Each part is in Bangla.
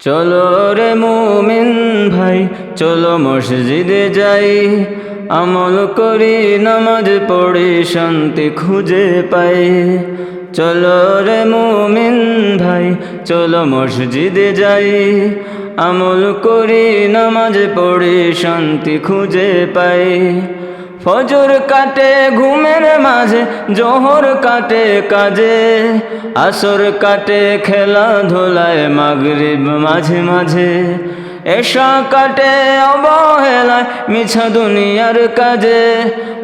চলো রে মুমিন ভাই, চলো মসজিদে যাই, আমল করি নামাজ পড়ি শান্তি খুঁজে পাই। চলো রে মুমিন ভাই, চলো মসজিদে যাই, আমল করি নামাজ পড়ি শান্তি খুঁজে পাই। ফজর কাটে ঘুমের মাঝে, জোহর কাটে কাজে, আসর কাটে খেলাধুলায়, মাগরিব মাঝে মাঝে, এশা কাটে অবহেলায় মিছা দুনিয়ার কাজে।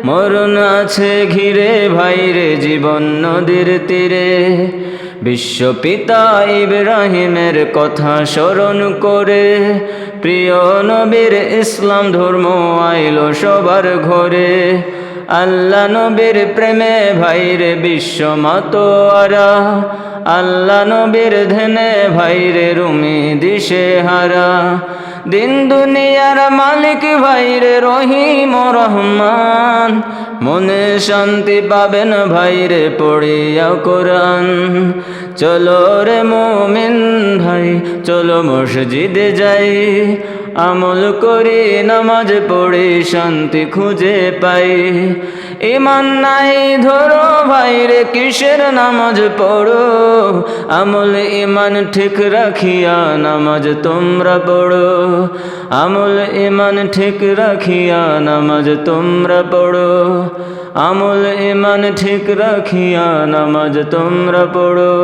মরণ আছে ঘিরে ভাইরে জীবন নদীর তীরে, বিশ্বপিতা ইব্রাহিমের কথা স্মরণ করে, প্রিয় নবীর ইসলাম ধর্ম আইলো সবার ঘরে। আল্লাহ নবীর প্রেমে ভাইরে বিশ্ব মাতোয়ারা, আল্লাহ নবীর ধ্যানে ভাইরে রুমি দিশে হারা। দিন দুনিয়ার মালিক ভাইরে রহিম রহমান, মনে শান্তি পাবেন ভাইরে পড়িয়া কোরআন। চলো রে মুমিন ভাই, চলো মসজিদে যাই, আমল করি নামাজ পড়ি শান্তি খুঁজে পাই। ঈমান নাই ধরো ভাইরে কিসের নামাজ পড়ো, আমল ঈমান ঠিক রাখিয়া নামাজ তোমরা পড়ো। আমল ঈমান ঠিক রাখিয়া নামাজ তোমরা পড়ো, আমল ঈমান ঠিক রাখিয়া নামাজ তোমরা পড়ো।